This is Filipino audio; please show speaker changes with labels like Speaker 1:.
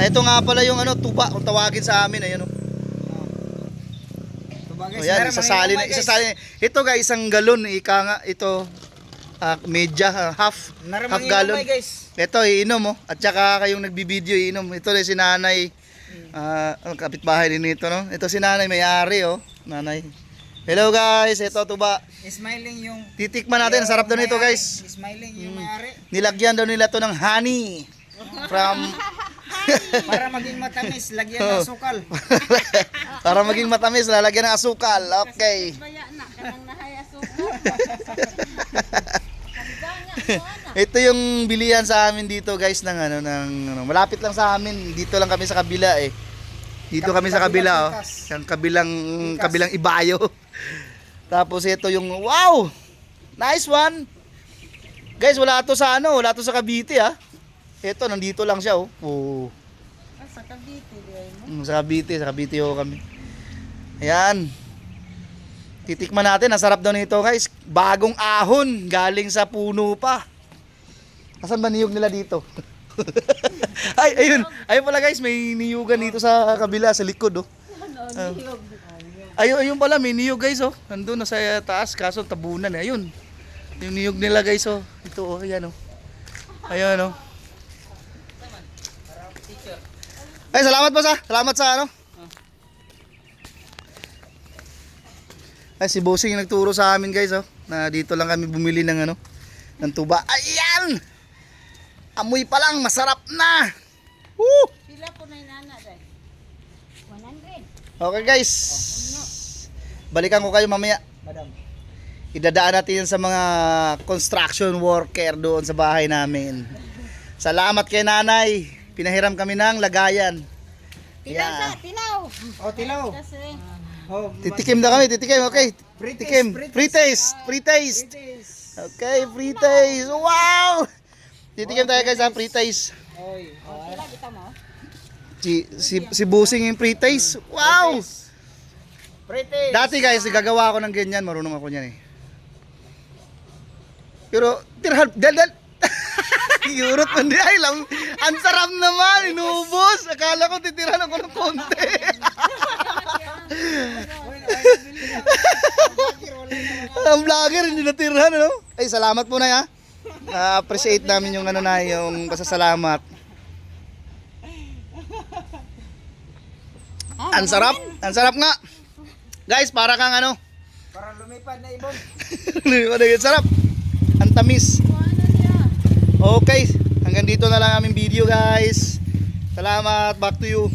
Speaker 1: Ito nga pala yung ano, tuba, kung tawagin sa amin, ayun oh.
Speaker 2: Tuba guys.
Speaker 1: O yan, isasali na, isasali na. Ito guys, isang galon, ika nga, ito, medya, half galon.
Speaker 2: Guys.
Speaker 1: Ito, iinom oh. At saka kayong nagbibideo, iinom. Ito rin si nanay, kapitbahay din ito, no? Ito si nanay, may-ari oh, nanay. Hello guys, ito tuba.
Speaker 2: Smiling yung...
Speaker 1: Titikman natin, ang sarap daw nito guys.
Speaker 2: Smiling yung may-ari.
Speaker 1: Nilagyan daw nila to ng honey. From...
Speaker 2: Para maging matamis, lagyan ng asukal.
Speaker 1: Para maging matamis, lalagyan ng asukal. Okay. Ito yung bilihan sa amin dito guys ng ano malapit lang sa amin. Dito lang kami sa kabila eh. Dito kami sa kabila oh. Yung kabilang ibayo. Tapos ito yung wow! Nice one. Guys, wala to sa ano, wala to sa Cavite ah. Ito nandito lang siya oh. Oh.
Speaker 3: Sa Cavite din.
Speaker 1: Sa Cavite ho kami. Ayan. Titikman natin, ang sarap daw nito guys. Bagong ahon, galing sa puno pa. Asan ba niyog nila dito? Ay, ayun. Ayun pala guys, may niyugan dito sa kabila, sa likod oh. Ayun pala, may niyog guys oh. Nandun na sa taas, kaso tabunan eh. Ayun. Yung niyog nila guys oh. Ito oh, ayan oh. Ayan oh. Ay, salamat po sa. Salamat sa ano. Ay, si Bossing yung nagturo sa amin guys oh. Na dito lang kami bumili ng ano, ng tuba. Ayan! Amoy pa lang, masarap na. Woo!
Speaker 3: Pila po na inana dahil? 100.
Speaker 1: Okay guys. Balikan ko kayo mamaya.
Speaker 2: Madam.
Speaker 1: Idadaan natin yan sa mga construction worker doon sa bahay namin. Salamat kay nanay. Pinahiram kami ng lagayan.
Speaker 3: Tilaw.
Speaker 2: Oh, tilaw.
Speaker 3: Kasi
Speaker 2: Oh,
Speaker 1: Titikim na kami, titikim. Okay. Tikim. Free taste. Free taste. Okay, free taste. Wow! Titikim tayo guys ha, free taste.
Speaker 2: Oy.
Speaker 3: pila kita mo.
Speaker 1: Si Busing yung free taste. Wow!
Speaker 2: Pretty.
Speaker 1: Dati guys, gagawa ako ng ganyan, marunong ako niyan eh. Pero, tirhan, dal. Yurot man di, ay lang, ang sarap naman, inubos. Akala ko titirahan ako ng konti. Ang vlogger, hindi natirahan, ano? Ay, salamat po na ya. Appreciate namin yung ano na, yung pasasalamat. Ang sarap nga. Guys, para kang ano?
Speaker 2: Para lumipad na ibon.
Speaker 1: Sarap. Ang tamis. Okay, hanggang dito na lang aming video guys. Salamat, back to you.